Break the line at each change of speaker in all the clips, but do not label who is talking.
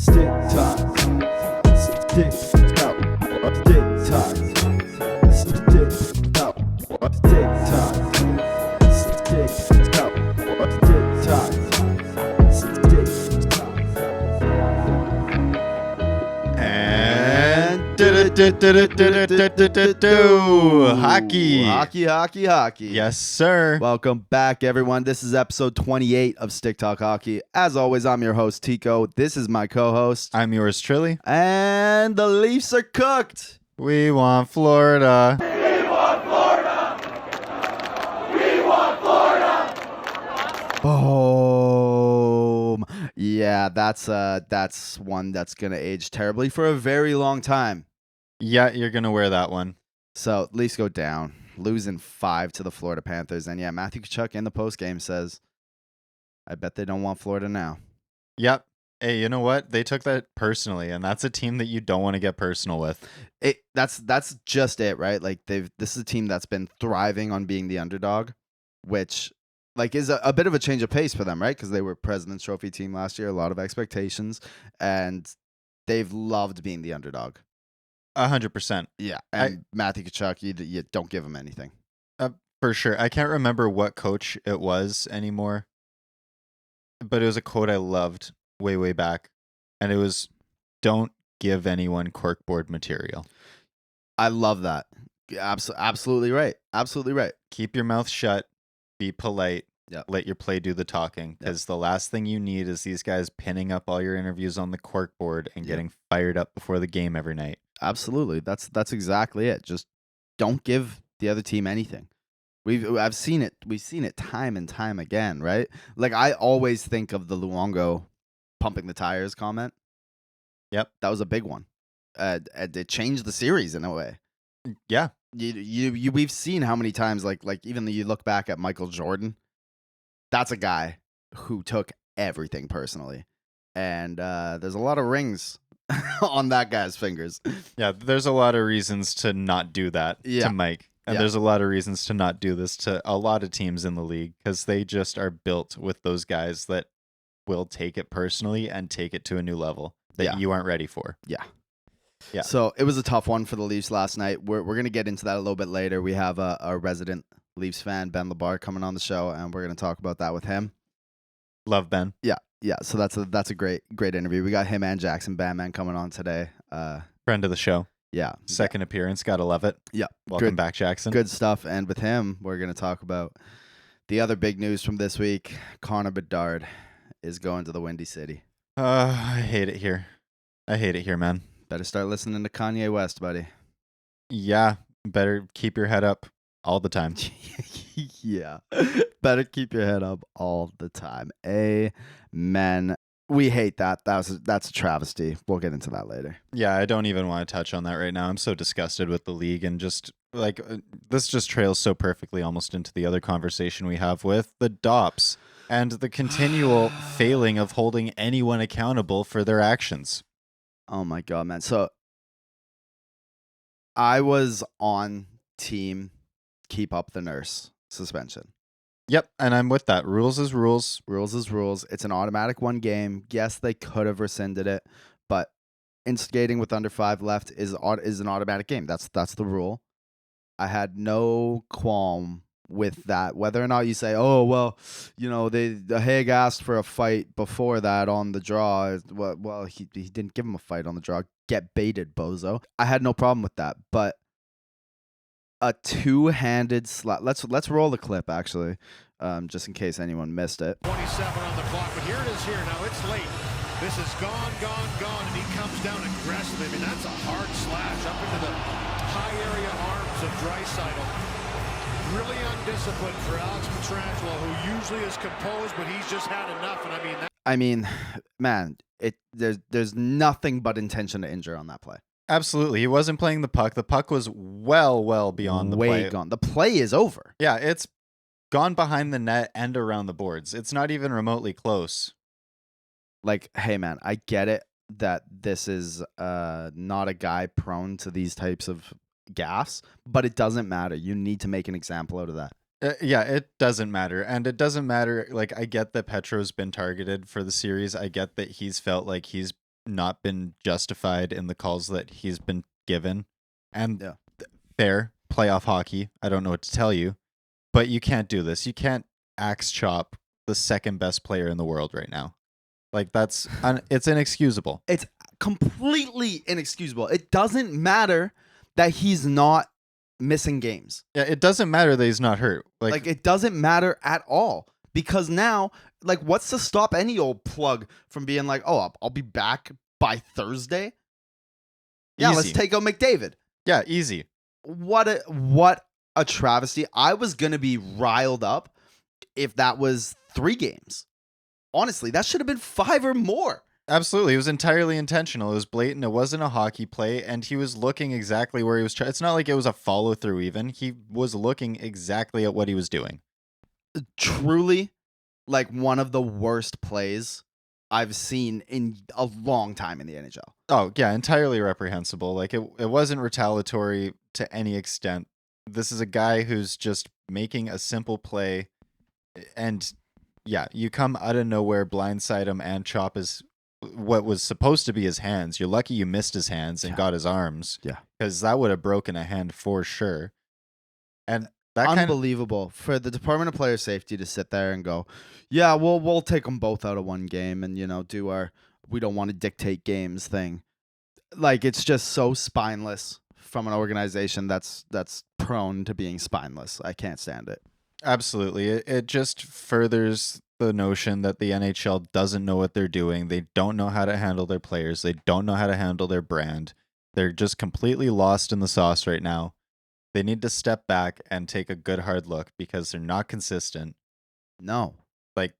Stick time. Stick out. Stick time. Stick out. Stick time. Stick out. Stick time. Stick
And hockey.
Hockey.
Yes, sir.
Welcome back, everyone. This is episode 28 of Stick Talk Hockey. As always, I'm your host, Tico. This is my co-host.
I'm yours truly.
And the Leafs are cooked.
We want Florida.
Boom. Yeah, that's one that's going to age terribly for a very long time.
Yeah, you're going to wear that one.
So, Leafs go down, losing 5 to the Florida Panthers. And yeah, Matthew Tkachuk in the postgame says, I bet they don't want Florida now.
Yep. Hey, you know what? They took that personally, and that's a team that you don't want to get personal with.
That's just it, right? Like this is a team that's been thriving on being the underdog, which like is a bit of a change of pace for them, right? Because they were President's Trophy team last year, a lot of expectations, and they've loved being the underdog.
100%.
Yeah, and Matthew Tkachuk, you don't give him anything.
For sure. I can't remember what coach it was anymore, but it was a quote I loved way back, and it was, "Don't give anyone corkboard material."
I love that. Absolutely right. Absolutely right.
Keep your mouth shut. Be polite.
Yep.
Let your play do the talking, because the last thing you need is these guys pinning up all your interviews on the corkboard and getting fired up before the game every night.
Absolutely. That's exactly it. Just don't give the other team anything. I've seen it. We've seen it time and time again, right? Like I always think of the Luongo pumping the tires comment.
Yep.
That was a big one. It changed the series in a way.
Yeah.
We've seen how many times like even you look back at Michael Jordan. That's a guy who took everything personally. And there's a lot of rings on that guy's fingers.
Yeah, there's a lot of reasons to not do that to Mike. And there's a lot of reasons to not do this to a lot of teams in the league, because they just are built with those guys that will take it personally and take it to a new level that you aren't ready for.
Yeah.
Yeah.
So it was a tough one for the Leafs last night. We're going to get into that a little bit later. We have a resident Leafs fan, Ben LaBarre, coming on the show, and we're going to talk about that with him.
Love Ben.
Yeah. So that's a great interview. We got him and Jackson Banman coming on today.
Friend of the show.
Yeah.
Second appearance. Gotta love it.
Yeah.
Welcome back, Jackson.
Good stuff. And with him, we're going to talk about the other big news from this week. Connor Bedard is going to the Windy City.
I hate it here. Man.
Better start listening to Kanye West, buddy.
Yeah. Better keep your head up all the time.
Yeah. Better keep your head up all the time. Amen. We hate that. That's a travesty. We'll get into that later.
Yeah, I don't even want to touch on that right now. I'm so disgusted with the league, and just like this just trails so perfectly almost into the other conversation we have with the DOPS and the continual failing of holding anyone accountable for their actions.
Oh my God, man. So I was on team keep up the nurse suspension.
Yep, and I'm with that. Rules is rules.
Rules is rules. It's an automatic one game. Yes, they could have rescinded it, but instigating with under 5 left is an automatic game. That's the rule. I had no qualm with that. Whether or not you say, oh well, the Hague asked for a fight before that on the draw. Well, he didn't give him a fight on the draw. Get baited, bozo. I had no problem with that, but a two-handed slap. Let's roll the clip, actually, just in case anyone missed it.
27 on the clock, but here it is here. Now it's late. This is gone, and he comes down aggressively. I mean, that's a hard slash up into the high area arms of Draisaitl. Really undisciplined for Alex Pietrangelo, who usually is composed, but he's just had enough. And
I mean, man, there's nothing but intention to injure on that play.
Absolutely. He wasn't playing the puck. The puck was well beyond the play.
Way gone. The play is over.
Yeah, it's gone behind the net and around the boards. It's not even remotely close.
Like, hey, man, I get it that this is not a guy prone to these types of gaffes, but it doesn't matter. You need to make an example out of that.
Yeah, it doesn't matter. And it doesn't matter. Like, I get that Petro's been targeted for the series. I get that he's felt like he's not been justified in the calls that he's been given. And
Yeah.
fair, playoff hockey, I don't know what to tell you, but you can't do this. You can't axe chop the second best player in the world right now. Like it's inexcusable.
It's completely inexcusable. It doesn't matter that he's not missing games.
Yeah, it doesn't matter that he's not hurt.
Like it doesn't matter at all, because now, like, what's to stop any old plug from being like, oh, I'll be back by Thursday? Yeah, let's
Easy.
take out McDavid.
Yeah, easy.
What a travesty. I was gonna be riled up if that was 3 games. Honestly, that should have been 5 or more.
Absolutely. It was entirely intentional. It was blatant. It wasn't a hockey play, and he was looking exactly where he was trying. It's not like it was a follow through even. He was looking exactly at what he was doing.
Truly, like, one of the worst plays I've seen in a long time in the NHL.
Oh, yeah, entirely reprehensible. Like it wasn't retaliatory to any extent. This is a guy who's just making a simple play, and yeah, you come out of nowhere, blindside him, and chop his what was supposed to be his hands. You're lucky you missed his hands and got his arms.
Yeah.
Because that would have broken a hand for sure. And that
unbelievable for the Department of Player Safety to sit there and go, yeah, we'll take them both out of one game and, do our we don't want to dictate games thing. Like, it's just so spineless from an organization that's prone to being spineless. I can't stand it.
Absolutely. It just furthers the notion that the NHL doesn't know what they're doing. They don't know how to handle their players. They don't know how to handle their brand. They're just completely lost in the sauce right now. They need to step back and take a good hard look because they're not consistent.
No.
Like,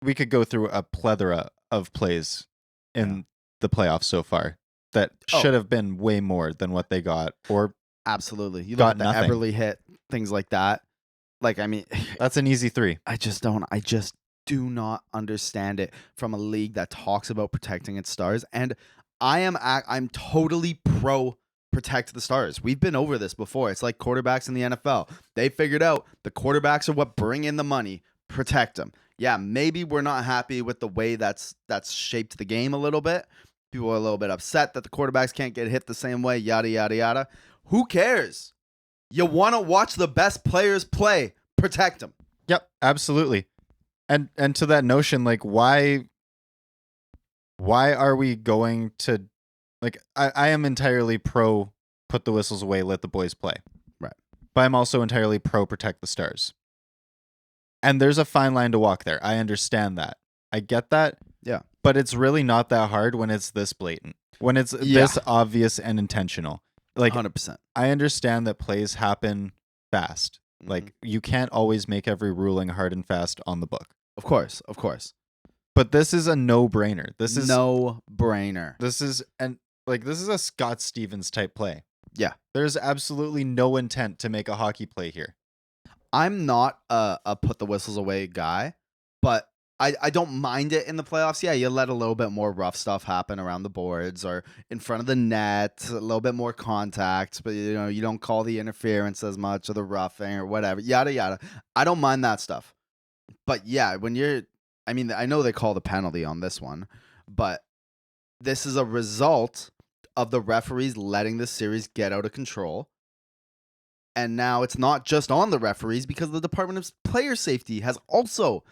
we could go through a plethora of plays in the playoffs so far that should have been way more than what they got, or
absolutely. You
got
look at the
nothing.
Eberle hit, things like that. Like, I mean,
that's an easy 3.
I just do not understand it from a league that talks about protecting its stars. And I'm totally pro protect the stars. We've been over this before. It's like quarterbacks in the NFL. They figured out the quarterbacks are what bring in the money. Protect them. Yeah, maybe we're not happy with the way that's shaped the game a little bit. People are a little bit upset that the quarterbacks can't get hit the same way, yada, yada, yada. Who cares? You want to watch the best players play. Protect them.
Yep, absolutely. And to that notion, like, why are we going to, like, I am entirely pro put the whistles away, let the boys play.
Right.
But I'm also entirely pro protect the stars. And there's a fine line to walk there. I understand that. I get that.
Yeah.
But it's really not that hard when it's this blatant. When it's this obvious and intentional. Like,
100%.
I understand that plays happen fast. Mm-hmm. Like, you can't always make every ruling hard and fast on the book.
Of course.
But this is a no-brainer. This is
no-brainer.
This is a Scott Stevens type play.
Yeah.
There's absolutely no intent to make a hockey play here.
I'm not a put the whistles away guy, but I don't mind it in the playoffs. Yeah, you let a little bit more rough stuff happen around the boards or in front of the net, a little bit more contact, but you don't call the interference as much or the roughing or whatever, yada yada. I don't mind that stuff. But yeah, I know they call the penalty on this one, but this is a result of the referees letting the series get out of control. And now it's not just on the referees because the Department of Player Safety has also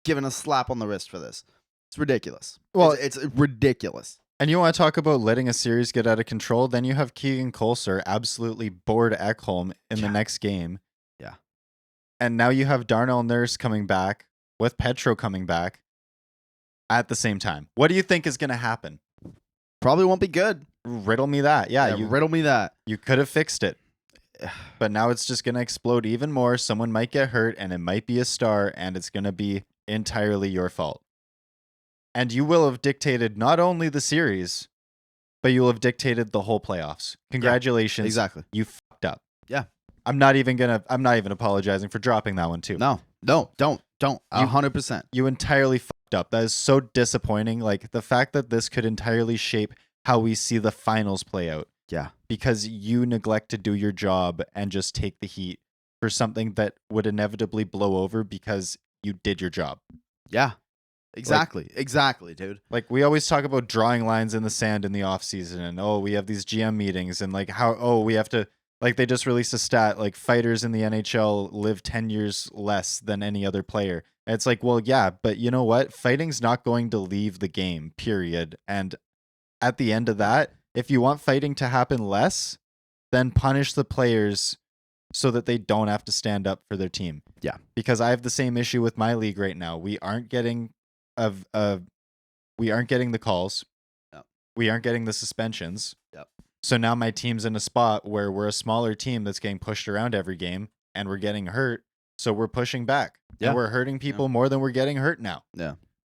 given a slap on the wrist for this. It's ridiculous. Well, it's ridiculous.
And you want to talk about letting a series get out of control? Then you have Keegan Kolser absolutely bored Ekholm in the next game.
Yeah.
And now you have Darnell Nurse coming back with Petro coming back at the same time. What do you think is going to happen?
Probably won't be good.
Riddle me that. Yeah,
riddle me that.
You could have fixed it. But now it's just going to explode even more. Someone might get hurt, and it might be a star, and it's going to be entirely your fault. And you will have dictated not only the series, but you will have dictated the whole playoffs. Congratulations.
Yeah, exactly.
You fucked up.
Yeah.
I'm not even apologizing for dropping that one too.
No, don't. 100%.
You entirely fucked up. That is so disappointing. Like, the fact that this could entirely shape how we see the finals play out.
Yeah.
Because you neglect to do your job and just take the heat for something that would inevitably blow over because you did your job.
Yeah. Exactly, dude.
Like we always talk about drawing lines in the sand in the off season, and we have these GM meetings, and like how we have to, like, they just released a stat like fighters in the NHL live 10 years less than any other player. And it's like, well, yeah, but you know what? Fighting's not going to leave the game, period. And at the end of that, if you want fighting to happen less, then punish the players so that they don't have to stand up for their team.
Yeah.
Because I have the same issue with my league right now. We aren't getting the calls.
Yep.
We aren't getting the suspensions.
Yep.
So now my team's in a spot where we're a smaller team that's getting pushed around every game and we're getting hurt. So we're pushing back.
Yeah.
And we're hurting people more than we're getting hurt now.
Yeah.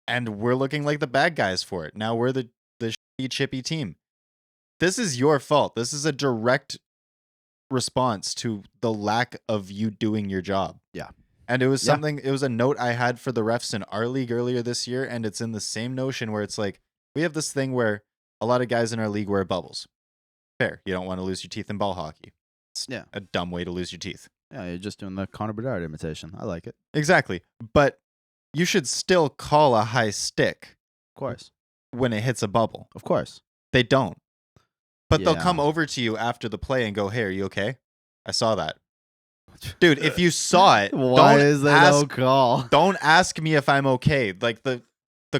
And we're looking like the bad guys for it. Now we're the shitty, chippy team. This is your fault. This is a direct response to the lack of you doing your job.
Yeah.
And it was something, it was a note I had for the refs in our league earlier this year. And it's in the same notion where it's like, we have this thing where a lot of guys in our league wear bubbles. Fair. You don't want to lose your teeth in ball hockey. It's a dumb way to lose your teeth.
Yeah, you're just doing the Connor Bedard imitation. I like it.
Exactly. But you should still call a high stick.
Of course.
When it hits a bubble.
Of course.
They don't. But they'll come over to you after the play and go, hey, are you okay? I saw that. Dude, if you saw it,
why is there no call?
Don't ask me if I'm okay. Like the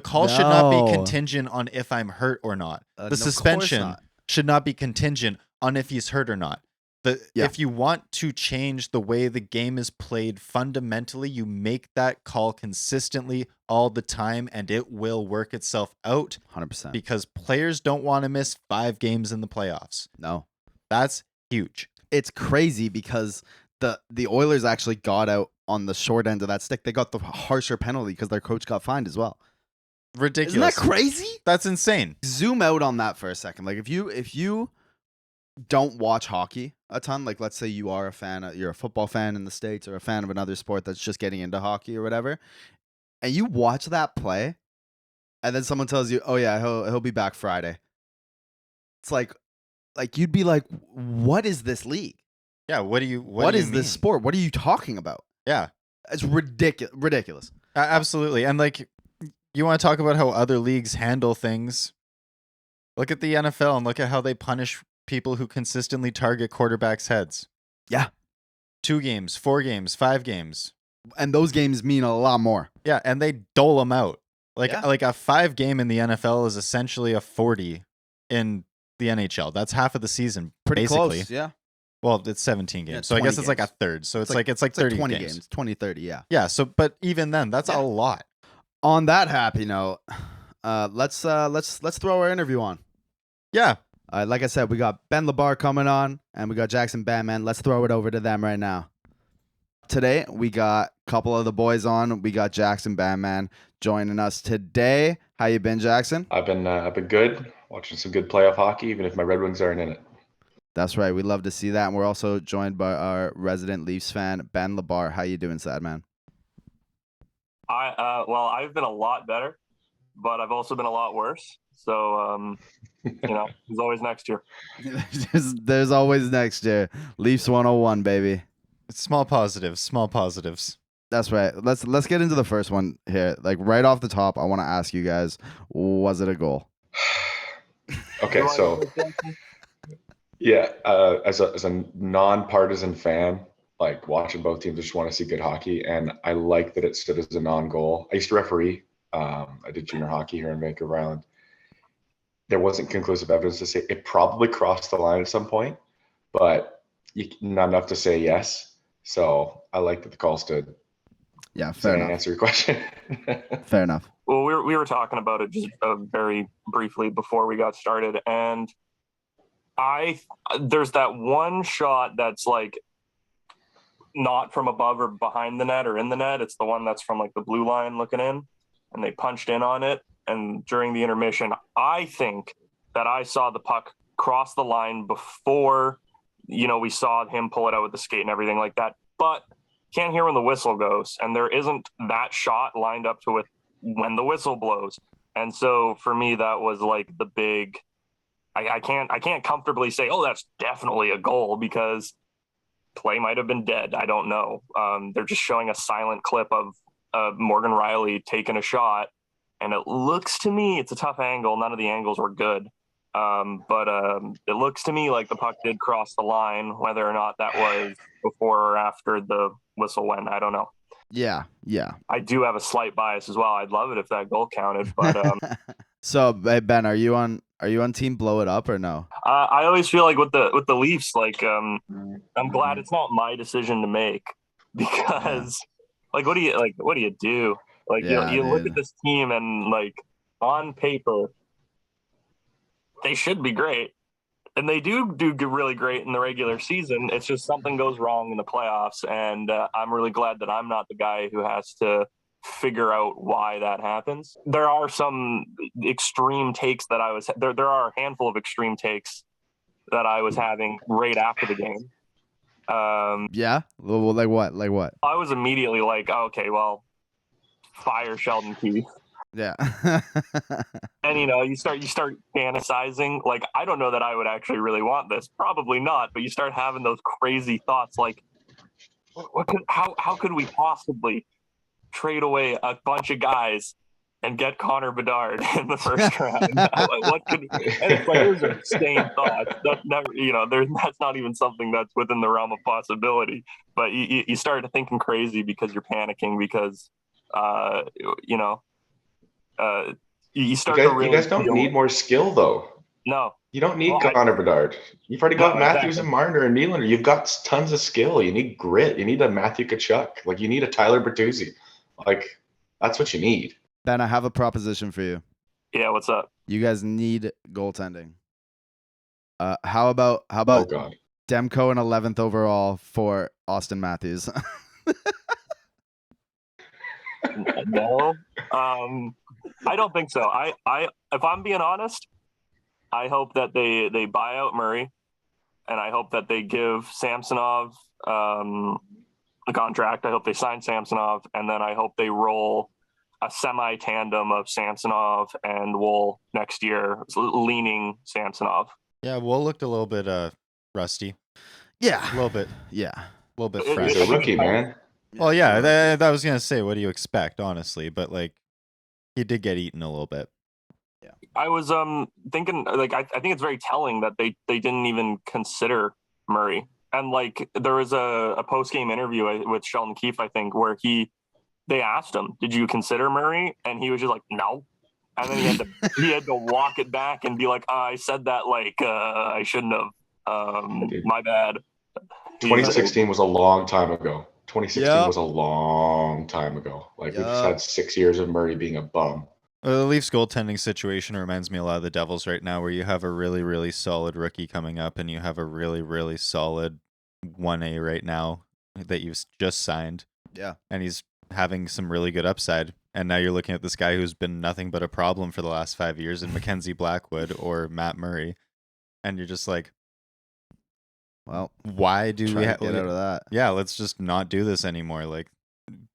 call should not be contingent on if I'm hurt or not. The suspension should not be contingent on if he's hurt or not. If you want to change the way the game is played fundamentally, you make that call consistently all the time, and it will work itself out.
100%.
Because players don't want to miss 5 games in the playoffs.
No.
That's huge.
It's crazy because the Oilers actually got out on the short end of that stick. They got the harsher penalty because their coach got fined as well.
Ridiculous.
Isn't that crazy?
That's insane.
Zoom out on that for a second. Like if you don't watch hockey a ton, like let's say you are a fan, you're a football fan in the States or a fan of another sport that's just getting into hockey or whatever, and you watch that play, and then someone tells you, "Oh yeah, he'll be back Friday." It's like you'd be like, "What is this league?
Yeah, what
what is this sport? What are you talking about?"
Yeah,
it's ridiculous.
Absolutely, and like you want to talk about how other leagues handle things. Look at the NFL and look at how they punish people who consistently target quarterbacks' heads.
Yeah.
2 games, 4 games, 5 games.
And those games mean a lot more.
Yeah, and they dole them out. Like a 5 game in the NFL is essentially a 40 in the NHL. That's half of the season,
Pretty
basically.
Close, yeah.
Well, it's 17 games.
Yeah,
so I guess
games.
it's like a third. So it's like 30
20
games.
20, 30, yeah.
Yeah, so but even then, that's a lot.
On that happy note, let's throw our interview on.
Yeah.
Like I said, we got Ben LaBarre coming on, and we got Jackson Banman. Let's throw it over to them right now. Today, we got a couple of the boys on. We got Jackson Banman joining us today. How you been, Jackson?
I've been good, watching some good playoff hockey, even if my Red Wings aren't in it.
That's right. We love to see that. And we're also joined by our resident Leafs fan, Ben LaBarre. How you doing, sad man?
Well, I've been a lot better, but I've also been a lot worse. So, there's always next year.
There's always next year. Leafs 101, baby.
Small positives.
That's right. Let's get into the first one here. Like right off the top, I want to ask you guys, was it a goal?
Okay, so as a non-partisan fan, like watching both teams, I just want to see good hockey, and I like that it stood as a non-goal. I used to referee. I did junior hockey here in Vancouver Island. There wasn't conclusive evidence to say it probably crossed the line at some point, but not enough to say yes. So I like that the call stood.
Yeah, fair enough.
Answer your question.
Fair enough.
Well, we were talking about it just very briefly before we got started, and there's that one shot that's like not from above or behind the net or in the net. It's the one that's from like the blue line looking in, and they punched in on it. And during the intermission, I think that I saw the puck cross the line before, we saw him pull it out with the skate and everything like that. But can't hear when the whistle goes, and there isn't that shot lined up to it when the whistle blows. And so for me, that was like the big. I can't comfortably say, oh, that's definitely a goal, because play might have been dead. I don't know. They're just showing a silent clip of Morgan Rielly taking a shot, And it looks to me, it's a tough angle. None of the angles were good. But it looks to me like the puck did cross the line. Whether or not that was before or after the whistle went, I don't know.
Yeah.
I do have a slight bias as well. I'd love it if that goal counted, but
So, Ben, are you on team blow it up or no?
I always feel like with the Leafs, like I'm glad it's not my decision to make, because like what do you do? Like you look at this team and like on paper they should be great, and they do really great in the regular season. It's just something goes wrong in the playoffs, and I'm really glad that I'm not the guy who has to figure out why that happens. There are some extreme takes that I was there are a handful of extreme takes that I was having right after the game.
Yeah. Well, like what?
I was immediately like, okay, well, fire Sheldon Keefe.
Yeah.
And you start fantasizing. Like, I don't know that I would actually really want this. Probably not. But you start having those crazy thoughts, like, how could we possibly trade away a bunch of guys and get Connor Bedard in the first round? Those are insane thoughts. That's never, that's not even something that's within the realm of possibility. But you start thinking crazy because you're panicking because, you start to really.
You guys don't need more skill, though.
No.
You don't need Connor Bedard. You've already got Matthews and Marner and Nylander. You've got tons of skill. You need grit. You need a Matthew Tkachuk. Like, you need a Tyler Bertuzzi. Like, that's what you need.
Ben, I have a proposition for you.
Yeah, what's up?
You guys need goaltending. How about
Oh, God.
Demko in 11th overall for Austin Matthews?
No, I don't think so. I if I'm being honest, I hope that they buy out Murray, and I hope that they give Samsonov a contract. I hope they sign Samsonov, and then I hope they roll a semi-tandem of Samsonov and Wool next year, leaning Samsonov.
Yeah, Wool looked a little bit rusty.
Yeah.
A little bit.
Yeah.
A little bit
He's
fresh.
He's a rookie, man.
Well, yeah, that was going to say, what do you expect, honestly? But, like, he did get eaten a little bit.
Yeah.
I was thinking, like, I think it's very telling that they didn't even consider Murray. And, like, there was a post-game interview with Sheldon Keefe, I think, where they asked him, did you consider Murray? And he was just like, no. And then he had to walk it back and be like, I said that like I shouldn't have. My bad.
2016 was a long time ago. 2016 was a long time ago. Like, we just had 6 years of Murray being a bum.
The Leafs goaltending situation reminds me a lot of the Devils right now, where you have a really, really solid rookie coming up, and you have a really, really solid 1A right now that you've just signed.
Yeah.
And he's having some really good upside. And now you're looking at this guy who's been nothing but a problem for the last 5 years in Mackenzie Blackwood or Matt Murray. And you're just like,
well,
why do we
get out of that?
Yeah, let's just not do this anymore. Like,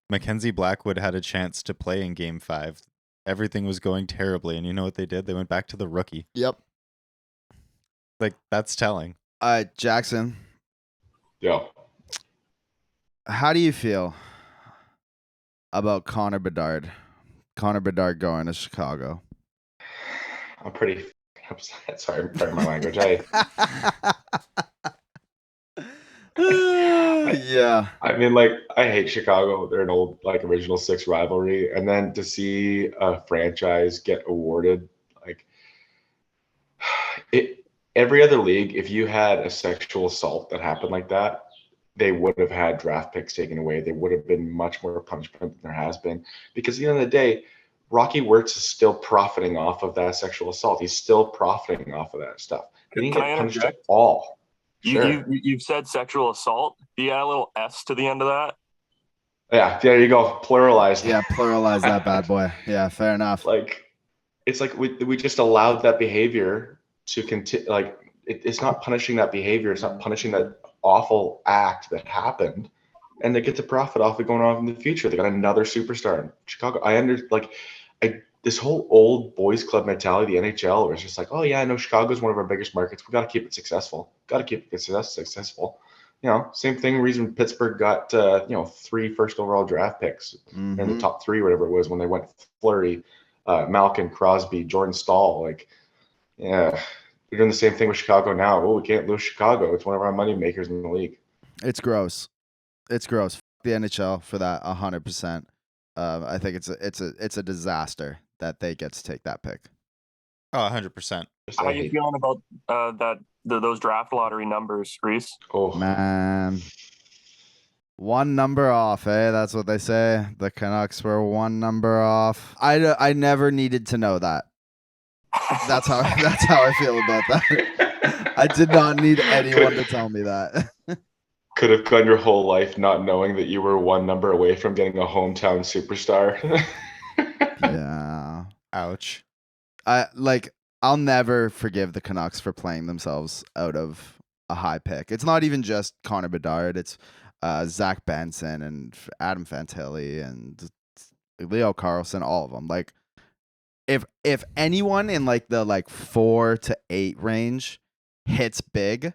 Mackenzie Blackwood had a chance to play in Game 5. Everything was going terribly, and you know what they did? They went back to the rookie.
Yep.
Like, that's telling.
Jackson.
Yo.
How do you feel about Connor Bedard? Connor Bedard going to Chicago.
I'm pretty upset. Sorry, pardon my language.
Yeah.
I mean, like, I hate Chicago. They're an old, like, original six rivalry. And then to see a franchise get awarded, like, every other league, if you had a sexual assault that happened like that, they would have had draft picks taken away. They would have been much more punishment than there has been. Because at the end of the day, Rocky Wirtz is still profiting off of that sexual assault. He's still profiting off of that stuff. He didn't get punished at all. Sure.
You've said sexual assault. Do you add a little S to the end of that?
Yeah, there you go. Pluralize.
Yeah, pluralize that bad boy. Yeah, fair enough.
Like, it's like we just allowed that behavior to continue. Like, it's not punishing that behavior. It's not punishing that awful act that happened. And they get to profit off it going on in the future. They got another superstar in Chicago. This whole old boys club mentality, the NHL, was just like, oh yeah, I know Chicago's one of our biggest markets. We got to keep it successful. Got to keep it successful. You know, same thing. Reason Pittsburgh got 3 first overall draft picks in the top 3, whatever it was, when they went Fleury, Malkin, Crosby, Jordan Stahl. Like, yeah, they're doing the same thing with Chicago now. Oh, we can't lose Chicago. It's one of our money makers in the league.
It's gross. It's gross. F the NHL for that 100%. I think it's a disaster that they get to take that pick.
Oh, 100%.
How you feeling about those draft lottery numbers, Reese?
Oh
Man, one number off, eh? That's what they say. The Canucks were one number off. I never needed to know that. That's how I feel about that. I did not need anyone to tell me that.
Could have gone your whole life not knowing that you were one number away from getting a hometown superstar.
Yeah.
Ouch.
I'll never forgive the Canucks for playing themselves out of a high pick. It's not even just Connor Bedard. It's Zach Benson and Adam Fantilli and Leo Carlson, all of them. Like, if anyone in like the 4 to 8 range hits big,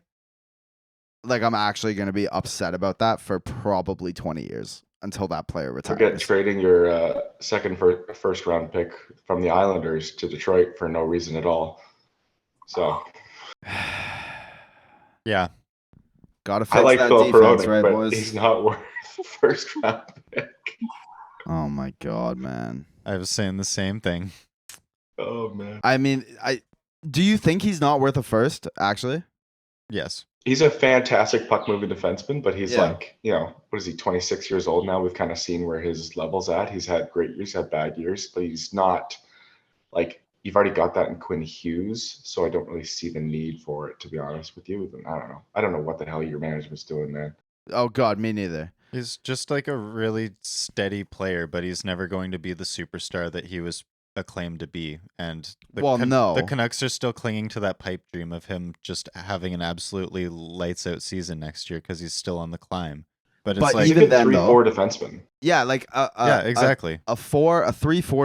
like, I'm actually going to be upset about that for probably 20 years until that player retires.
Forget trading your first round pick from the Islanders to Detroit for no reason at all. So,
yeah,
gotta fix
I like
that
Phil
defense,
Peroni,
right,
but
boys?
he's not worth the first round pick.
Oh my god, man!
I was saying the same thing.
Oh man!
I mean, do you think he's not worth a first? Actually,
Yes.
He's a fantastic puck moving defenseman, but he's
Yeah.
like, what is he, 26 years old now? We've kind of seen where his level's at. He's had great years, had bad years, but he's not like, you've already got that in Quinn Hughes. So I don't really see the need for it, to be honest with you. I don't know. I don't know what the hell your management's doing, man.
oh god, me neither.
He's just like a really steady player, but he's never going to be the superstar that he was acclaimed to be. And the Canucks are still clinging to that pipe dream of him just having an absolutely lights out season next year because he's still on the climb. But it's like
even then,
3-4 defenseman.
Yeah, like
yeah, exactly.
A 3-4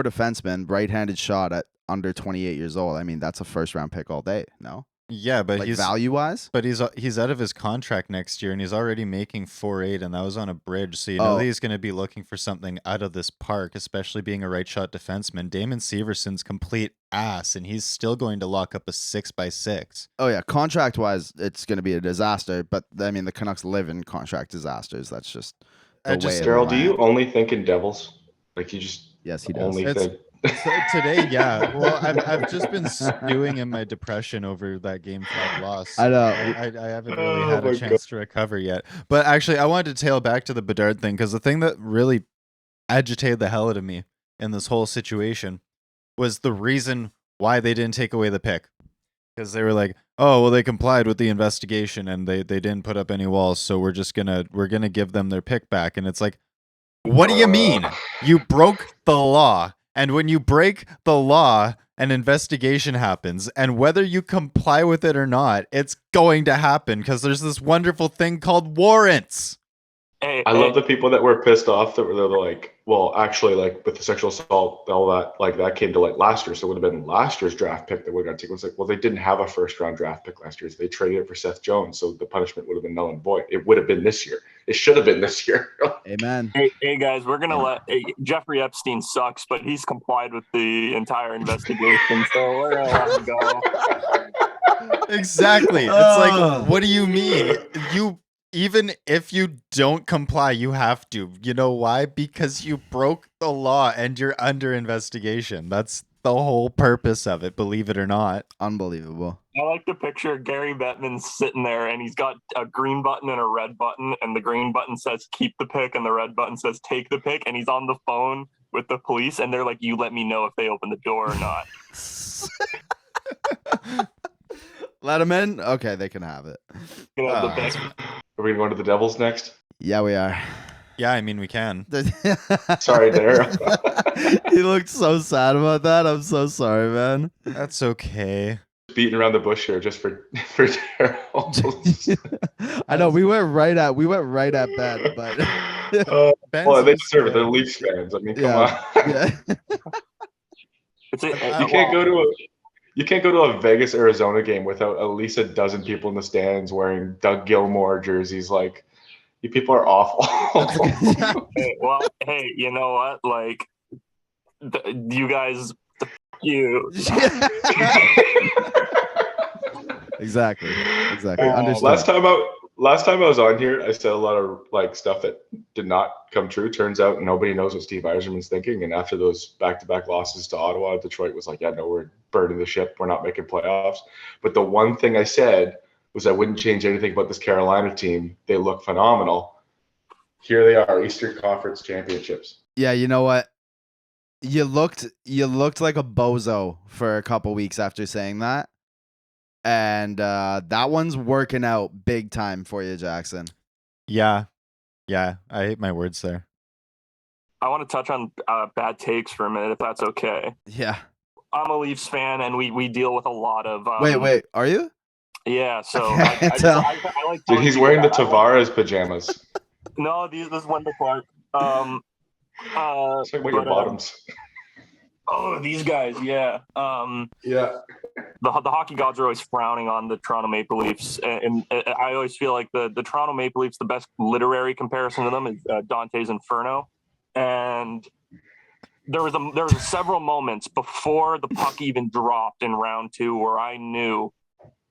defenseman, right-handed shot at under 28 years old. I mean, that's a first round pick all day. No.
Yeah, but
Like,
he's
value-wise?
But he's out of his contract next year, and he's already making 4.8, and that was on a bridge. So you know that he's going to be looking for something out of this park, especially being a right shot defenseman. Damon Severson's complete ass, and he's still going to lock up a 6x6.
Oh yeah, contract-wise, it's going to be a disaster. But I mean, the Canucks live in contract disasters. That's just the way of
Daryl,
the
do you
land.
only think in Devils? Like, you just
Yes, he does.
only think.
So today, yeah. Well, I've just been stewing in my depression over that Game 5 loss.
I know.
I haven't really
Oh
had a
my
chance to recover yet. But actually, I wanted to tail back to the Bedard thing, because the thing that really agitated the hell out of me in this whole situation was the reason why they didn't take away the pick. Because they were like, oh, well, they complied with the investigation and they didn't put up any walls, so we're gonna give them their pick back. And it's like, what do you mean? You broke the law. And when you break the law, an investigation happens. And whether you comply with it or not, it's going to happen because there's this wonderful thing called warrants.
I love the people that were pissed off that were like, well, actually, like with the sexual assault, all that, like that came to like last year. So it would have been last year's draft pick that would have got taken. It was like, well, they didn't have a first round draft pick last year. So they traded it for Seth Jones. So the punishment would have been null and void. It would have been this year. It should have been this year.
Amen.
Hey guys, we're going to Jeffrey Epstein sucks, but he's complied with the entire investigation. So we're going to let him go.
Exactly. It's like, what do you mean? Even if you don't comply, you have to. You know why? Because you broke the law and you're under investigation. That's the whole purpose of it, believe it or not.
Unbelievable.
I like to picture Gary Bettman sitting there and he's got a green button and a red button, and the green button says keep the pick and the red button says take the pick, and he's on the phone with the police and they're like, you let me know if they open the door or not.
Let them in? Okay, they can have it.
You know, the pick.
Are we going to the Devils next?
Yeah, we are.
Yeah, I mean, we can.
Sorry, Daryl.
He looked so sad about that. I'm so sorry, man.
That's okay.
Beating around the bush here just for Daryl.
I know we went right at Ben, but
well, they deserve it. They're Leafs fans. I mean, come on.
Yeah.
You can't go to a Vegas, Arizona game without at least a dozen people in the stands wearing Doug Gilmour jerseys. Like, you people are awful.
Hey, you know what? Like, you guys you.
Exactly. Understood.
Last time I was on here, I said a lot of like stuff that did not come true. Turns out nobody knows what Steve Yzerman's thinking. And after those back-to-back losses to Ottawa, Detroit was like, yeah, no, we're burning the ship. We're not making playoffs. But the one thing I said was I wouldn't change anything about this Carolina team. They look phenomenal. Here they are, Eastern Conference Championships.
Yeah, you know what? You looked like a bozo for a couple weeks after saying that. And that one's working out big time for you, Jackson.
Yeah, I ate my words there.
I want to touch on bad takes for a minute, if that's okay.
Yeah.
I'm a Leafs fan, and we deal with a lot of.
Wait, are you?
Yeah, so
I
like.
Dude, he's wearing the Tavares pajamas.
No, this is Wendell Clark.
It's like what your bottoms.
Oh, these guys, yeah.
Yeah.
The hockey gods are always frowning on the Toronto Maple Leafs, and I always feel like the Toronto Maple Leafs, the best literary comparison to them is Dante's Inferno, and there was several moments before the puck even dropped in round 2 where I knew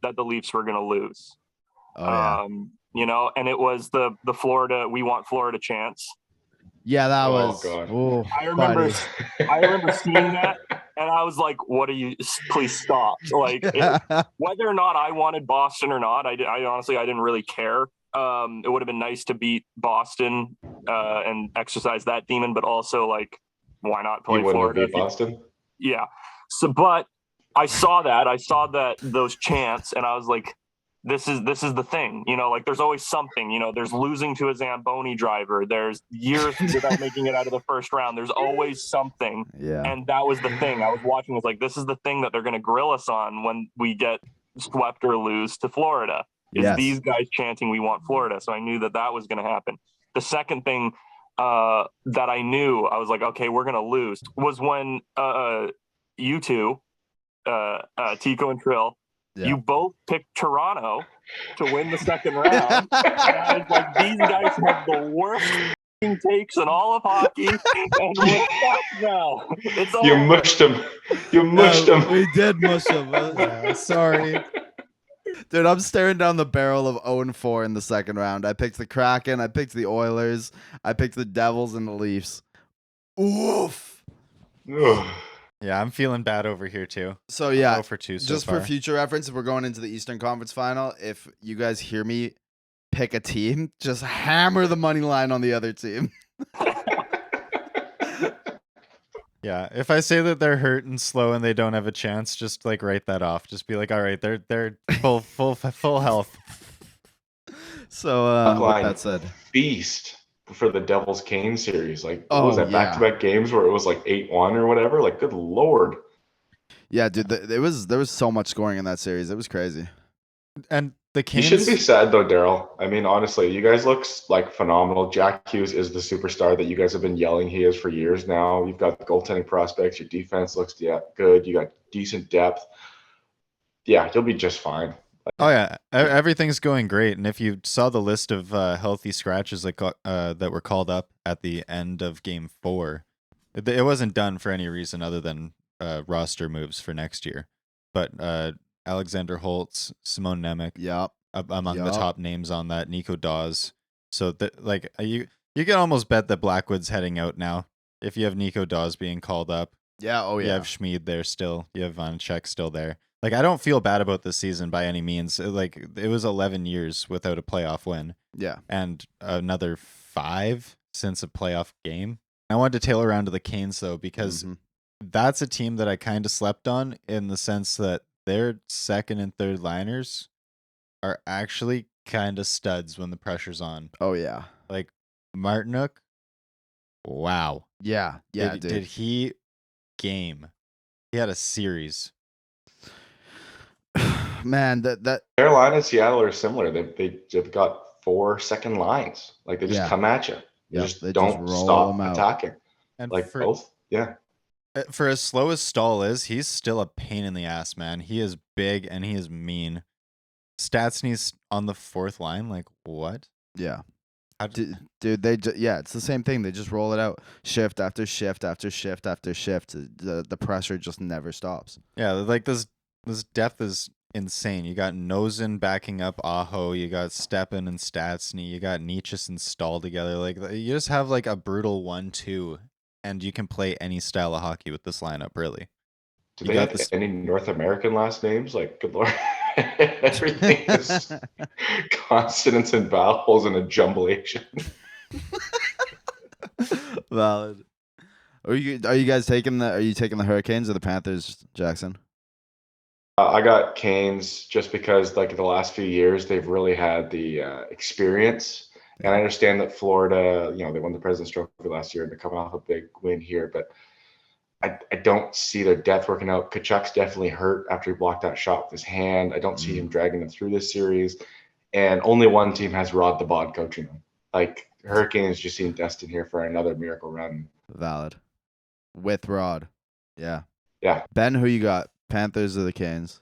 that the Leafs were going to lose.
Oh yeah.
You know, and it was the Florida, we want Florida chance.
Yeah, that was.
God.
Oh,
I remember seeing that, and I was like, "What are you? Please stop!" Like, whether or not I wanted Boston or not, I honestly didn't really care. It would have been nice to beat Boston and exercise that demon, but also like, why not play Florida?
Beat Boston?
Yeah. So, but I saw that those chants, and I was like, this is the thing, you know, like there's always something, you know, there's losing to a Zamboni driver, there's years without making it out of the first round, there's always something.
Yeah.
And that was the thing I was watching, was like, this is the thing that they're going to grill us on when we get swept or lose to Florida, is these guys chanting we want Florida. So I knew that was going to happen. The second thing that I knew, I was like, okay, we're going to lose, was when you two, Tico and Trill, you both picked Toronto to win the second round. And I was like, these guys have the worst takes in all of hockey, and we're fucked now. It's all
You mushed him.
We did mush him.
Yeah, sorry.
Dude, I'm staring down the barrel of 0-4 in the second round. I picked the Kraken, I picked the Oilers, I picked the Devils and the Leafs. Oof.
Ugh.
Yeah, I'm feeling bad over here too.
So yeah,
0 for 2 so
just
far.
for future reference, if we're going into the Eastern Conference Final, if you guys hear me pick a team, just hammer the money line on the other team.
Yeah, if I say that they're hurt and slow and they don't have a chance, just like write that off. Just be like, all right, they're full health.
So with that said,
Beast for the Devils Kane series. Like,
Oh,
what was that,
yeah.
back-to-back games where it was like 8-1 or whatever? Like, good Lord.
yeah, dude, there was so much scoring in that series. It was crazy.
And the
You
Canes,
shouldn't be sad though, Daryl. I mean, honestly, you guys look like phenomenal. Jack Hughes is the superstar that you guys have been yelling he is for years now. You've got goaltending prospects. Your defense looks good. You got decent depth. Yeah, you'll be just fine.
oh yeah, everything's going great. And if you saw the list of healthy scratches that were called up at the end of Game 4, it wasn't done for any reason other than roster moves for next year. But Alexander Holtz, Simone Nemec,
Yep.
among the
Yup.
top names on that. Nico Dawes. So like you can almost bet that Blackwood's heading out now if you have Nico Dawes being called up.
Yeah. Oh
You
yeah.
have Schmid there still. You have Vanacek still there. Like, I don't feel bad about this season by any means. Like, it was 11 years without a playoff win
Yeah.
and another 5 since a playoff game. I wanted to tail around to the Canes though, because
Mhm.
that's a team that I kind of slept on, in the sense that their second and third liners are actually kind of studs when the pressure's on.
Oh yeah.
Like Martinuk, wow.
Yeah. Yeah,
did,
dude.
did he game? He had a series.
Man, that
Carolina and Seattle are similar. They've got 4 second lines. Like, they just
Yeah.
come at you. You
Yep,
just
they just
don't
roll
stop
them out.
attacking.
And
Like,
for,
both. Yeah.
for as slow as Stahl is, he's still a pain in the ass, man. He is big and he is mean. Stastny's on the 4th line. Like, what?
yeah. Dude, it's the same thing. They just roll it out, shift after shift after shift after shift. The pressure just never stops.
Yeah, like this depth is insane. You got Nosen backing up Aho, you got Stepan and Stastny, you got Nietzsche and Stahl together. Like you just have like a brutal 1-2, and you can play any style of hockey with this lineup, really.
Do they have any North American last names? Like, good lord, everything is consonants and vowels and a jumblation.
Valid. Are you guys taking the Hurricanes or the Panthers, Jackson?
I got Canes just because, like, the last few years, they've really had the experience. And I understand that Florida, they won the President's Trophy last year and they're coming off a big win here, but I don't see their depth working out. Kachuk's definitely hurt after he blocked that shot with his hand. I don't see him dragging them through this series. And only one team has Rod the Bod coaching them. Like, Hurricanes just seem destined here for another miracle run.
Valid. With Rod. Yeah.
Yeah.
Ben, who you got? Panthers or the Canes?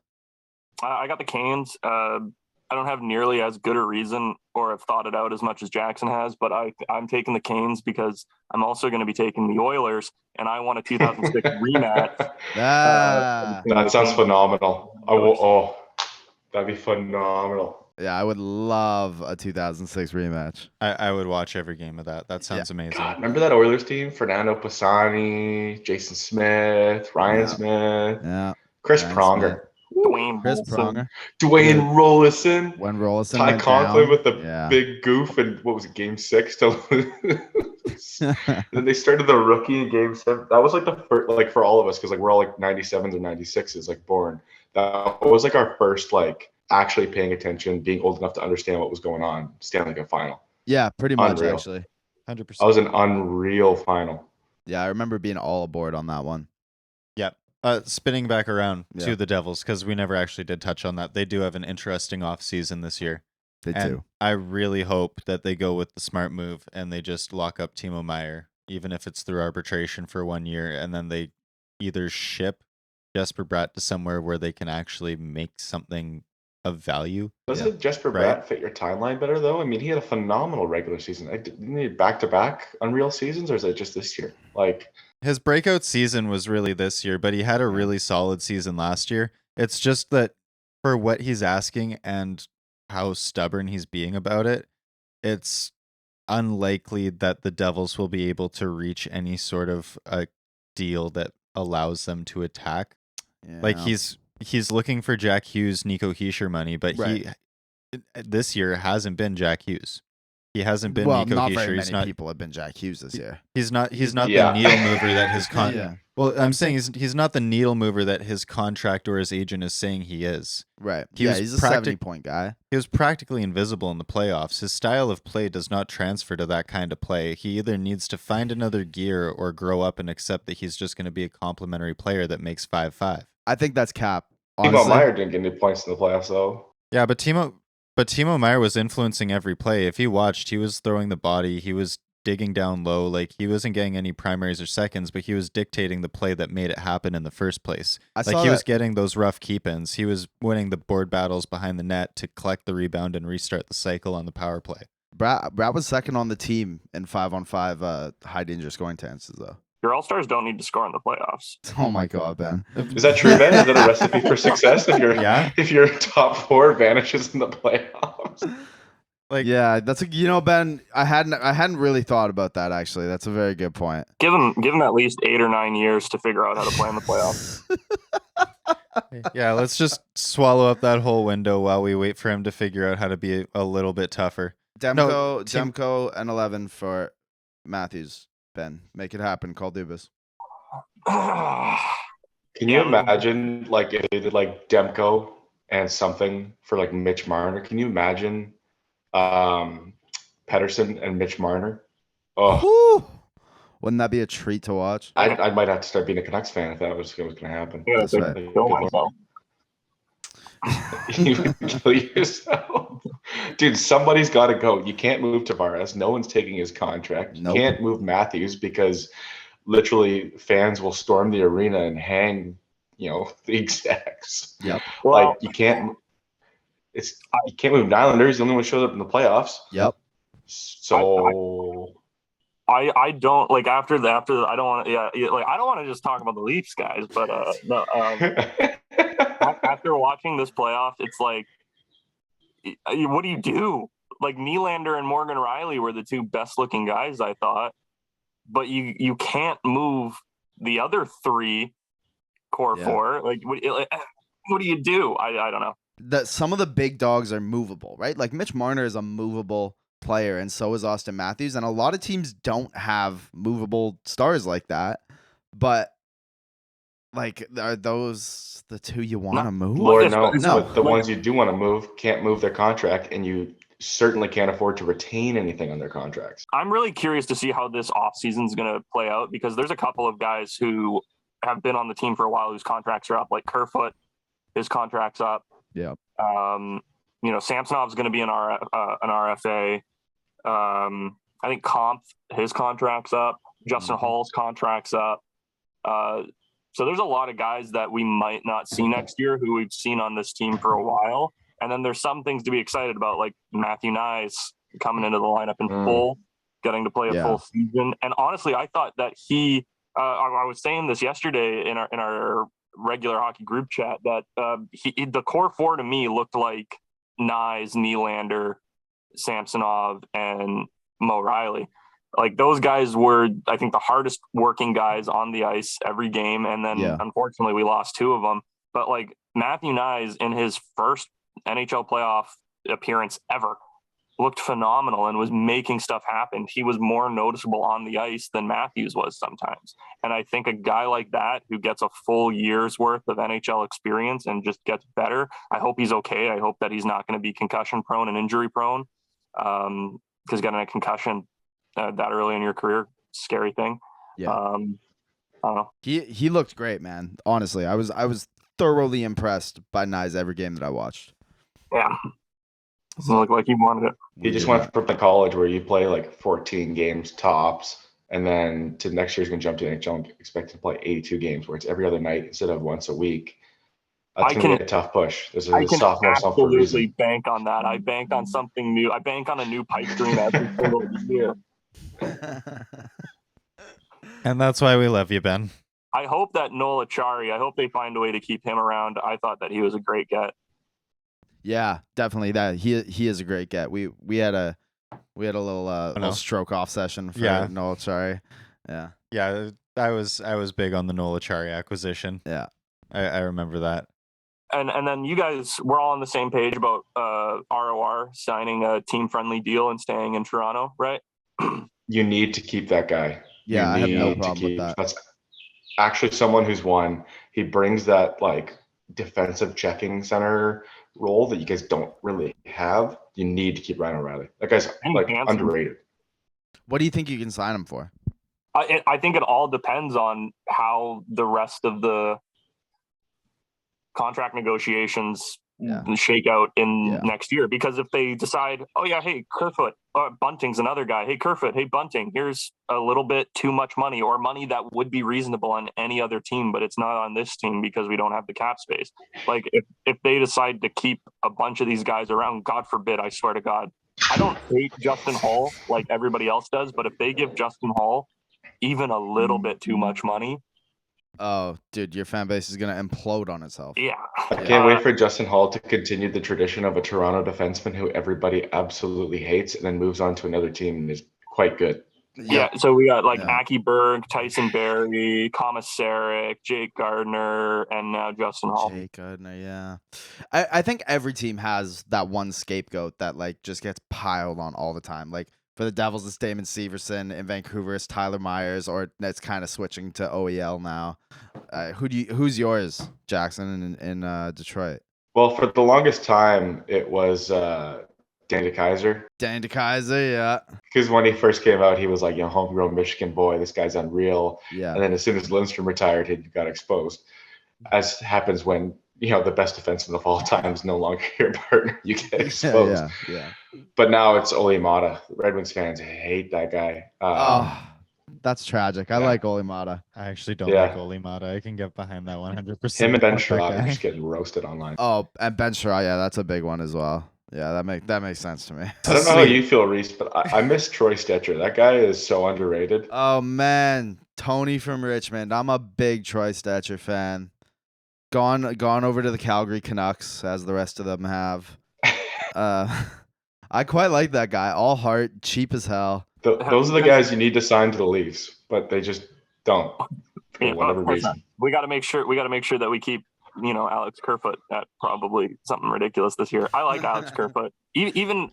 I got the Canes. I don't have nearly as good a reason or have thought it out as much as Jackson has, but I'm taking the Canes because I'm also going to be taking the Oilers, and I want a 2006 rematch.
That sounds phenomenal. That'd be phenomenal.
Yeah, I would love a 2006 rematch.
I would watch every game of that. That sounds amazing.
God, remember that Oilers team? Fernando Pisani, Jason Smith, Ryan Smith, Chris Pronger.
Chris Pronger,
Dwayne Rollison,
when Rollison
Ty
went
Conklin
down,
with the big goof, and what was it, Game 6? And then they started the rookie in Game 7. That was like the first, like for all of us, because like we're all like 97s or 96s, like born. That was like our first like actually paying attention, being old enough to understand what was going on. Stanley Cup final.
Yeah, pretty much
Unreal.
actually.
100%.
That was an unreal final.
Yeah, I remember being all aboard on that one.
Yep. Spinning back around to the Devils, because we never actually did touch on that. They do have an interesting off season this year.
They do.
I really hope that they go with the smart move and they just lock up Timo Meier, even if it's through arbitration for 1 year, and then they either ship Jesper Bratt to somewhere where they can actually make something of value.
Doesn't Jesper Bratt fit your timeline better, though? I mean, he had a phenomenal regular season. Didn't he back-to-back unreal seasons, or is it just this year? Like,
his breakout season was really this year, but he had a really solid season last year. It's just that for what he's asking and how stubborn he's being about it, it's unlikely that the Devils will be able to reach any sort of a deal that allows them to attack.
Yeah.
Like he's looking for Jack Hughes, Nico Hischier money, but he this year hasn't been Jack Hughes. He hasn't been Nico
not
Hischier.
very many people have been Jack Hughes this year.
He's not the needle mover that his Well, I'm saying he's not the needle mover that his contract or his agent is saying he is.
Right.
He's
a 70-point guy.
He was practically invisible in the playoffs. His style of play does not transfer to that kind of play. He either needs to find another gear or grow up and accept that he's just going to be a complimentary player that makes 5-5.
I think that's cap.
Timo Meier didn't get any points in the playoffs, though.
Yeah, but Timo Meier was influencing every play. If you watched, he was throwing the body. He was digging down low. Like, he wasn't getting any primaries or seconds, but he was dictating the play that made it happen in the first place. He was getting those rough keep-ins. He was winning the board battles behind the net to collect the rebound and restart the cycle on the power play.
Brad was second on the team in 5-on-5 high danger scoring chances, though.
Your All-Stars don't need to score in the playoffs.
Oh my God, Ben.
Is that true, Ben? Is that a recipe for success if your top four vanishes in the playoffs?
That's Ben, I hadn't really thought about that actually. That's a very good point.
Give him at least 8 or 9 years to figure out how to play in the playoffs.
Yeah, let's just swallow up that whole window while we wait for him to figure out how to be a little bit tougher.
Demko and 11 for Matthews. Ben, make it happen. Call Dubas.
Can you imagine, like, if they did like Demko and something for like Mitch Marner? Can you imagine Pettersson and Mitch Marner? Oh,
wouldn't that be a treat to watch?
I might have to start being a Canucks fan if that was going to happen.
Yeah, that's right.
You would kill yourself. Dude, somebody's got to go. You can't move Tavares. No one's taking his contract. You can't move Matthews because literally fans will storm the arena and hang, the execs.
Yep.
Like, you can't move Nylander. He's the only one who shows up in the playoffs.
Yep.
So
I don't like after I don't want to I don't want to just talk about the Leafs guys, but no, after watching this playoff, it's like, what do you do? Like Nylander and Morgan Riley were the two best looking guys, I thought, but you can't move the other three core four. Like what do you do? I don't know.
Some of the big dogs are movable, right? Like Mitch Marner is a movable player, and so is Austin Matthews. And a lot of teams don't have movable stars like that. But like, are those the two you want to move?
Lord knows, but the ones you do want to move can't move their contract, and you certainly can't afford to retain anything on their contracts.
I'm really curious to see how this offseason is going to play out, because there's a couple of guys who have been on the team for a while whose contracts are up, like Kerfoot, his contract's up.
Yeah.
Samsonov's going to be an RFA. I think Kampf, his contract's up. Justin Hall's contract's up. So there's a lot of guys that we might not see next year who we've seen on this team for a while. And then there's some things to be excited about, like Matthew Nyes coming into the lineup in full, getting to play a full season. And honestly, I thought that I was saying this yesterday in our regular hockey group chat, that the core four to me looked like Nyes, Nylander, Samsonov, and Mo Riley. Like those guys were, I think, the hardest working guys on the ice every game. And then unfortunately we lost two of them. But like Matthew Nyes in his first NHL playoff appearance ever looked phenomenal and was making stuff happen. He was more noticeable on the ice than Matthews was sometimes. And I think a guy like that who gets a full year's worth of NHL experience and just gets better, I hope he's okay. I hope that he's not going to be concussion prone and injury prone, because getting a concussion that early in your career, scary thing.
Yeah.
I don't know.
He looked great, man. Honestly, I was thoroughly impressed by Nyes every game that I watched.
Yeah. Doesn't look like he wanted it.
He just went from the college where you play like 14 games tops, and then to next year he's going to jump to NHL and expect to play 82 games, where it's every other night instead of once a week. That's going to be a tough push. This is a sophomore slump for a reason.
Absolutely bank on that. I bank on something new. I bank on a new pipe dream every single year.
And that's why we love you, Ben.
I hope that Noel Acciari, I hope they find a way to keep him around. I thought that he was a great get.
Yeah, definitely. That he is a great get. We had a little stroke off session for Noel Acciari. Yeah.
Yeah, I was big on the Noel Acciari acquisition.
Yeah.
I remember that.
And then you guys were all on the same page about ROR signing a team-friendly deal and staying in Toronto, right?
You need to keep that guy.
Yeah, I have no problem with that.
That's actually someone who's won. He brings that like defensive checking center role that you guys don't really have. You need to keep Ryan O'Reilly. That guy's like underrated.
What do you think you can sign him for?
I think it all depends on how the rest of the contract negotiations shake out in next year. Because if they decide, oh yeah, hey, Kerfoot, Bunting's another guy. Hey, Kerfoot, hey, Bunting, here's a little bit too much money, or money that would be reasonable on any other team, but it's not on this team because we don't have the cap space. Like if they decide to keep a bunch of these guys around, God forbid, I swear to God, I don't hate Justin Hall like everybody else does, but if they give Justin Hall even a little bit too much money,
oh, dude, your fan base is going to implode on itself.
Yeah.
I can't wait for Justin Hall to continue the tradition of a Toronto defenseman who everybody absolutely hates and then moves on to another team and is quite good.
Yeah, so we got like Aki Berg, Tyson Barrie, Komisarek, Jake Gardner, and now Justin Hall.
Jake Gardner, yeah. I think every team has that one scapegoat that like just gets piled on all the time. Like for the Devils, it's Damon Severson. In Vancouver, it's Tyler Myers, or it's kind of switching to OEL now. Who's yours, Jackson, in Detroit?
Well, for the longest time, it was Danny DeKeyser.
Danny DeKeyser, yeah.
Because when he first came out, he was like, homegrown Michigan boy. This guy's unreal.
Yeah.
And then as soon as Lindstrom retired, he got exposed. As happens when the best defenseman of all time is no longer your partner, you get exposed.
Yeah.
But now it's Ole Mata. Red Wings fans hate that guy.
That's tragic. I like Ole Mata.
I actually don't like Ole Mata. I can get behind that 100%.
Him and Ben Sherrod are just getting roasted online.
Oh, and Ben Sherrod, yeah, that's a big one as well. Yeah, that makes sense to me.
I don't know how you feel, Reese, but I miss Troy Stetcher. That guy is so underrated.
Oh man, Tony from Richmond. I'm a big Troy Stetcher fan. Gone over to the Calgary Canucks, as the rest of them have. I quite like that guy. All heart, cheap as hell.
Those are the guys you need to sign to the Leafs, but they just don't for whatever reason.
We got to make sure that we keep Alex Kerfoot at probably something ridiculous this year. I like Alex Kerfoot. Even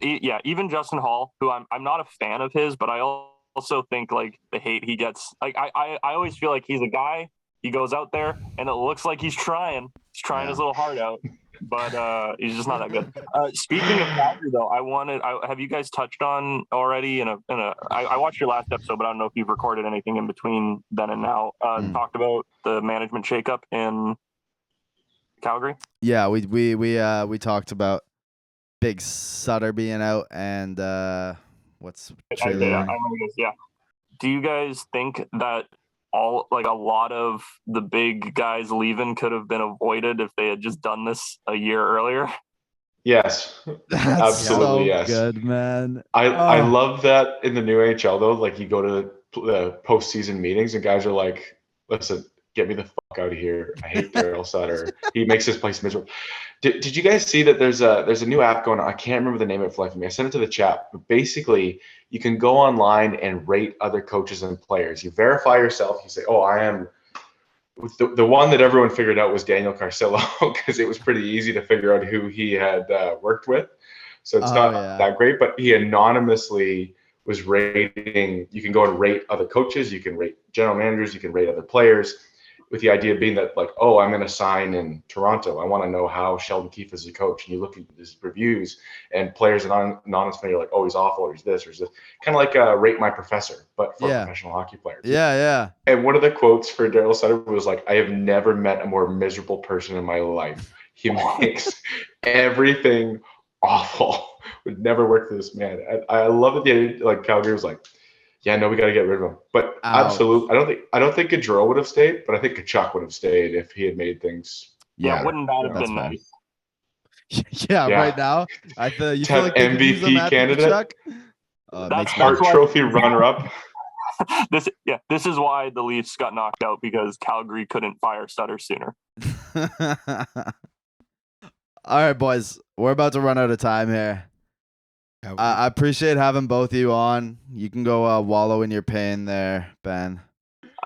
Justin Hall, who I'm not a fan of his, but I also think like the hate he gets. Like I always feel like he's a guy. He goes out there and it looks like he's trying his little heart out, but he's just not that good. Speaking of Calgary, though, have you guys touched on already I watched your last episode, but I don't know if you've recorded anything in between then and now. Talked about the management shakeup in Calgary.
Yeah, we talked about Big Sutter being out and what's Trailer?
Yeah. Do you guys think that a lot of the big guys leaving could have been avoided if they had just done this a year earlier?
Yes,
That's
absolutely.
so
yes,
good, man.
I love that in the new NHL though. Like you go to the postseason meetings and guys are like, "Listen, get me the fuck out of here. I hate Daryl Sutter. He makes this place miserable." Did you guys see that there's a new app going on? I can't remember the name of it for life of me. I sent it to the chat. But basically, you can go online and rate other coaches and players. You verify yourself. You say, "Oh, I am." The one that everyone figured out was Daniel Carcillo because it was pretty easy to figure out who he had worked with. So it's not that great, but he anonymously was rating. You can go and rate other coaches. You can rate general managers. You can rate other players. With the idea being that, like, oh, I'm going to sign in Toronto. I want to know how Sheldon Keefe is a coach. And you look at his reviews, and players are anonymously you're like, oh, he's awful, or he's this, or he's this. Kind of like Rate My Professor, but for professional hockey players.
Yeah.
And one of the quotes for Daryl Sutter was like, I have never met a more miserable person in my life. He makes everything awful. Would never work for this man. I love it. Like Calgary was like, yeah, no, we got to get rid of him. But absolutely, I don't think Gaudreau would have stayed, but I think Kachuk would have stayed if he had made things.
Yeah, wouldn't that have been nice?
Yeah, right now, you feel like
MVP candidate,
that's
Hart Trophy runner-up.
This is why the Leafs got knocked out, because Calgary couldn't fire Sutter sooner.
All right, boys, we're about to run out of time here. I appreciate having both of you on. You can go wallow in your pain there, Ben.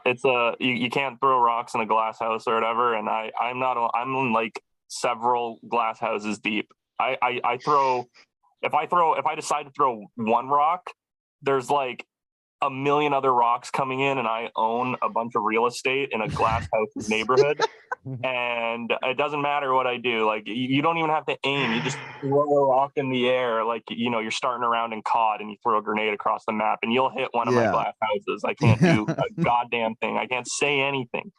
It's you can't throw rocks in a glass house or whatever, and I'm like several glass houses deep. If I decide to throw one rock, there's like a million other rocks coming in, and I own a bunch of real estate in a glass house neighborhood. And it doesn't matter what I do. Like, you don't even have to aim. You just throw a rock in the air. Like, you're starting around in COD and you throw a grenade across the map and you'll hit one of my glass houses. I can't do a goddamn thing. I can't say anything.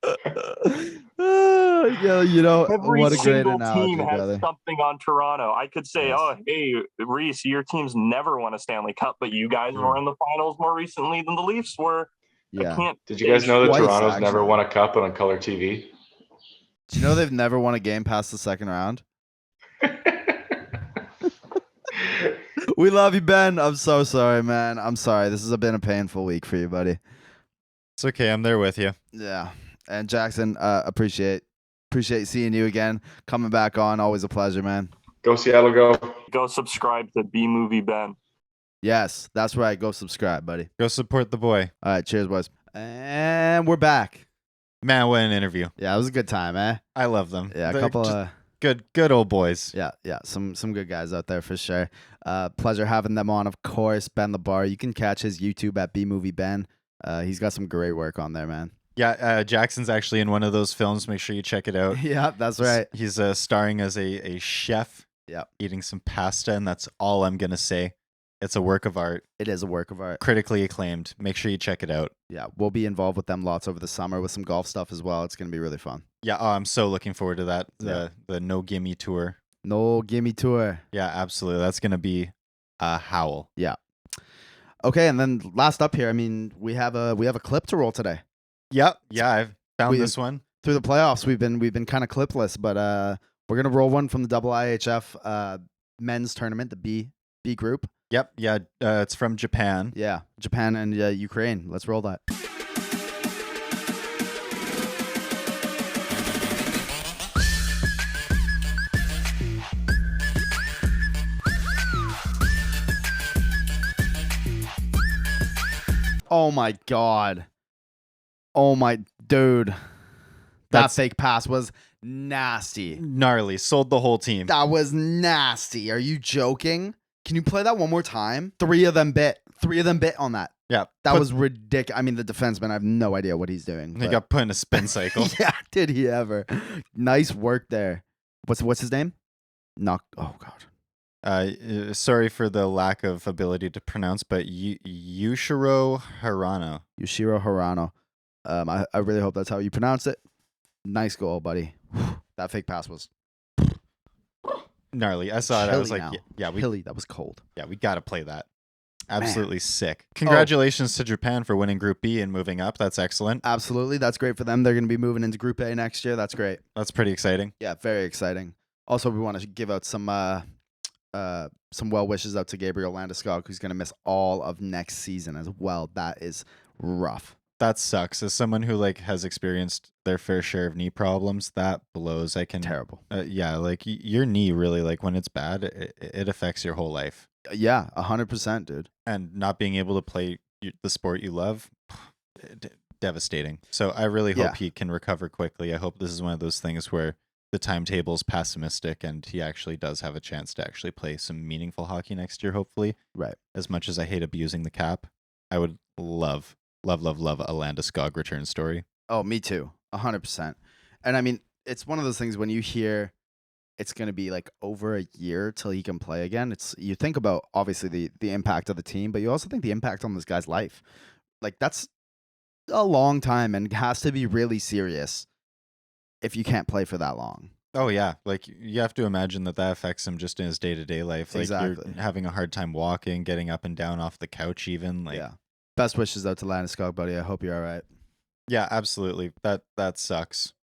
Every
what a great
analogy,
team has
brother.
something on Toronto. I could say, oh, hey, Reese, your team's never won a Stanley Cup, but you guys were in the finals more recently than the Leafs were.
Yeah.
Did you guys know that
Twice,
Toronto's never won a cup on color TV?
Do you know they've never won a game past the second round? We love you, Ben. I'm so sorry, man. I'm sorry. This has been a painful week for you, buddy.
It's okay. I'm there with you.
Yeah. And Jackson, appreciate seeing you again. Coming back on. Always a pleasure, man.
Go Seattle, go.
Go subscribe to B Movie Ben.
Yes, that's right. Go subscribe, buddy.
Go support the boy.
All right, cheers, boys. And we're back.
Man, what an interview.
Yeah, it was a good time, eh?
I love them.
Yeah,
They're
a couple of
good old boys.
Yeah, some good guys out there for sure. Pleasure having them on, of course. Ben LaBarre. You can catch his YouTube at B Movie Ben. He's got some great work on there, man.
Yeah, Jackson's actually in one of those films. Make sure you check it out.
Yeah, that's right.
He's starring as a chef.
Yeah,
eating some pasta, and that's all I'm gonna say. It's a work of art.
It is a work of art.
Critically acclaimed. Make sure you check it out.
Yeah, we'll be involved with them lots over the summer with some golf stuff as well. It's going to be really fun.
Yeah, I'm so looking forward to that. The No Gimme tour.
No Gimme tour.
Yeah, absolutely. That's going to be a howl.
Yeah. Okay, and then last up here, I mean, we have a clip to roll today.
Yep. Yeah, I've found this one.
Through the playoffs, we've been kind of clipless, but We're gonna roll one from the double IHF men's tournament, the B group.
Yep. Yeah. It's from Japan.
Yeah, Japan and Ukraine. Let's roll that. Oh my god. Oh my dude. That
That's-
fake pass was nasty.
Gnarly. Sold the whole team.
That was nasty. Are you joking? Can you play that one more time? 3 of them bit. 3 of them bit on that.
Yeah.
That was ridiculous. I mean, the defenseman, I have no idea what he's doing.
He
but-
got put in a spin cycle.
yeah, did he ever? Nice work there. What's his name? Oh god.
Sorry for the lack of ability to pronounce, but Yushiro Hirano.
Yushiro Hirano. I really hope that's how you pronounce it. Nice goal, buddy. That fake pass was
Gnarly. I saw it. I was like,
now.
yeah, we
Hilly. That was cold.
got to play that. Absolutely sick. Congratulations to Japan for winning Group B and moving up. That's excellent.
Absolutely. That's great for them. They're going to be moving into Group A next year. That's great.
That's pretty exciting.
Yeah, very exciting. Also, we want to give out some well wishes out to Gabriel Landeskog, who's going to miss all of next season as well. That is rough.
That sucks. As someone who has experienced their fair share of knee problems, that blows.
Terrible.
Yeah, your knee really, when it's bad, it affects your whole life.
Yeah, 100%, dude.
And not being able to play the sport you love, devastating. So I really hope he can recover quickly. I hope this is one of those things where the timetable's pessimistic and he actually does have a chance to actually play some meaningful hockey next year, hopefully.
Right.
As much as I hate abusing the cap, I would love a Landeskog return story.
Oh, me too. 100%. And I mean, it's one of those things when you hear it's going to be over a year till he can play again. You think about obviously the impact of the team, but you also think the impact on this guy's life. That's a long time and has to be really serious if you can't play for that long.
Oh yeah, you have to imagine that affects him just in his day-to-day life.
Exactly.
You're having a hard time walking, getting up and down off the couch even.
Yeah. Best wishes out to Landeskog, buddy. I hope you're all right.
Yeah, absolutely. That sucks.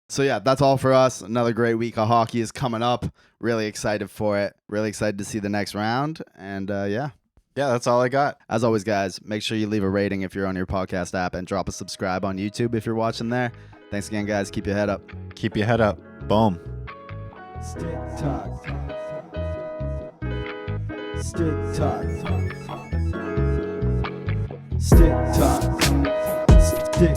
So yeah, that's all for us. Another great week of hockey is coming up. Really excited for it. Really excited to see the next round. And yeah,
that's all I got.
As always, guys, make sure you leave a rating if you're on your podcast app and drop a subscribe on YouTube if you're watching there. Thanks again, guys. Keep your head up.
Keep your head up. Boom.
Stick talk. Stick talk. Stick talk. Stick